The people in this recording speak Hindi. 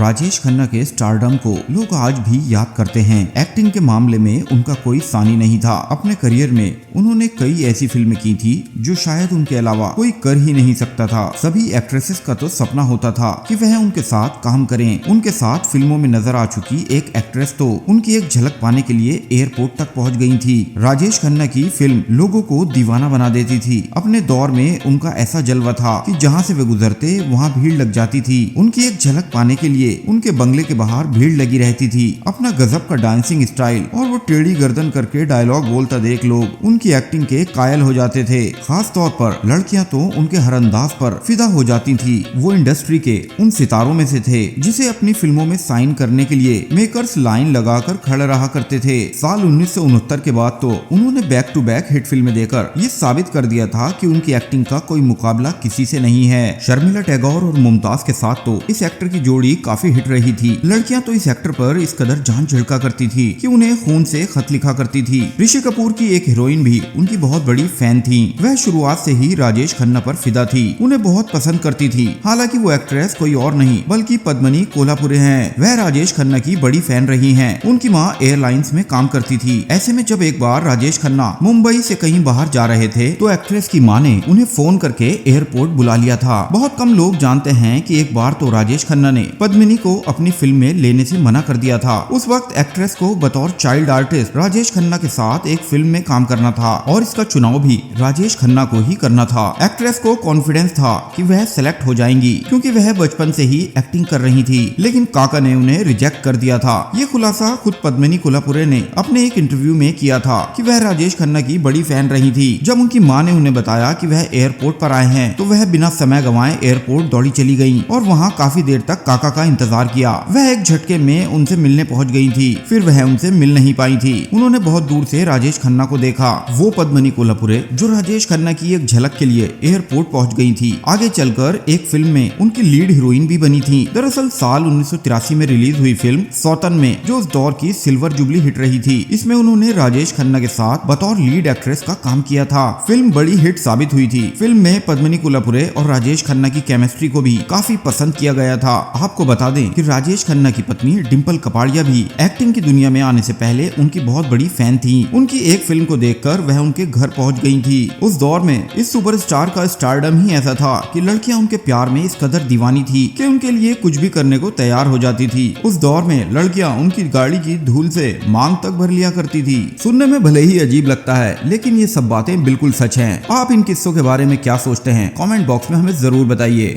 राजेश खन्ना के स्टारडम को लोग आज भी याद करते हैं। एक्टिंग के मामले में उनका कोई सानी नहीं था। अपने करियर में उन्होंने कई ऐसी फिल्में की थी जो शायद उनके अलावा कोई कर ही नहीं सकता था। सभी एक्ट्रेसेस का तो सपना होता था कि वह उनके साथ काम करें। उनके साथ फिल्मों में नजर आ चुकी एक एक्ट्रेस तो उनकी एक झलक पाने के लिए एयरपोर्ट तक पहुंच गई थी। राजेश खन्ना की फिल्म लोगों को दीवाना बना देती थी। अपने दौर में उनका ऐसा जलवा था कि जहां से वे गुजरते वहां भीड़ लग जाती थी। उनकी एक झलक पाने के लिए उनके बंगले के बाहर भीड़ लगी रहती थी। अपना गजब का डांसिंग स्टाइल और वो टेढ़ी गर्दन करके डायलॉग बोलता देख लोग उनकी एक्टिंग के कायल हो जाते थे। खास तौर पर लड़कियां तो उनके हर अंदाज पर फिदा हो जाती थी। वो इंडस्ट्री के उन सितारों में से थे जिसे अपनी फिल्मों में साइन करने के लिए मेकर्स लाइन लगाकर खड़े रहा करते थे। साल 1969 के बाद तो उन्होंने बैक टू बैक हिट फिल्में देकर ये साबित कर दिया था कि उनकी एक्टिंग का कोई मुकाबला किसी से नहीं है। शर्मिला टैगोर और मुमताज के साथ तो इस एक्टर की जोड़ी काफी हिट रही थी। लड़कियां तो इस एक्टर पर इस कदर जान झिड़का करती थी कि उन्हें खून से खत लिखा करती थी। ऋषि कपूर की एक हीरोइन भी उनकी बहुत बड़ी फैन थी। वह शुरुआत से ही राजेश खन्ना पर फिदा थी, उन्हें बहुत पसंद करती थी। हालांकि वो एक्ट्रेस कोई और नहीं बल्कि पद्मिनी कोल्हापुरे हैं। वह राजेश खन्ना की बड़ी फैन रही हैं। उनकी माँ एयरलाइंस में काम करती थी। ऐसे में जब एक बार राजेश खन्ना मुंबई से कहीं बाहर जा रहे थे तो एक्ट्रेस की माँ ने उन्हें फोन करके एयरपोर्ट बुला लिया था। बहुत कम लोग जानते हैं कि एक बार तो राजेश खन्ना ने पद्मिनी को अपनी फिल्म में लेने से मना कर दिया था। उस वक्त एक्ट्रेस को बतौर चाइल्ड आर्टिस्ट राजेश खन्ना के साथ एक फिल्म में काम करना था और इसका चुनाव भी राजेश खन्ना को ही करना था। एक्ट्रेस को कॉन्फिडेंस था कि वह सेलेक्ट हो जाएंगी क्योंकि वह बचपन से ही एक्टिंग कर रही थी। लेकिन काका ने उन्हें रिजेक्ट कर दिया था। ये खुलासा खुद पद्मिनी कोल्हापुरे ने अपने एक इंटरव्यू में किया था कि वह राजेश खन्ना की बड़ी फैन रही थी। जब उनकी माँ ने उन्हें बताया कि वह एयरपोर्ट पर आए हैं तो वह बिना समय गंवाए एयरपोर्ट दौड़ी चली गयी और वहाँ काफी देर तक काका का इंतजार किया। वह एक झटके में उनसे मिलने पहुंच गई थी। फिर वह उनसे मिल नहीं पाई थी। उन्होंने बहुत दूर से राजेश खन्ना को देखा। वो पद्मिनी कोल्हापुरे जो राजेश खन्ना की एक झलक के लिए एयरपोर्ट पहुंच गई थी, आगे चलकर एक फिल्म में उनकी लीड हीरोइन भी बनी थी। दरअसल साल 1983 में रिलीज हुई फिल्म सौतन में जो उस दौर की सिल्वर जुबली हिट रही थी, इसमें उन्होंने राजेश खन्ना के साथ बतौर लीड एक्ट्रेस का काम किया था। फिल्म बड़ी हिट साबित हुई थी। फिल्म में पद्मिनी कोल्हापुरे और राजेश खन्ना की केमिस्ट्री को भी काफी पसंद किया गया था। आपको बता दें कि राजेश खन्ना की पत्नी डिंपल कपाड़िया भी एक्टिंग की दुनिया में आने से पहले उनकी बहुत बड़ी फैन थी। उनकी एक फिल्म को देखकर वह उनके घर पहुंच गई थी। उस दौर में इस सुपरस्टार का स्टारडम ही ऐसा था कि लड़कियां उनके प्यार में इस कदर दीवानी थी कि उनके लिए कुछ भी करने को तैयार हो जाती थी। उस दौर में लड़कियां उनकी गाड़ी की धूल से मांग तक भर लिया करती थी। सुनने में भले ही अजीब लगता है लेकिन ये सब बातें बिल्कुल सच हैं। आप इन किस्सों के बारे में क्या सोचते हैं? कमेंट बॉक्स में हमें जरूर बताइए।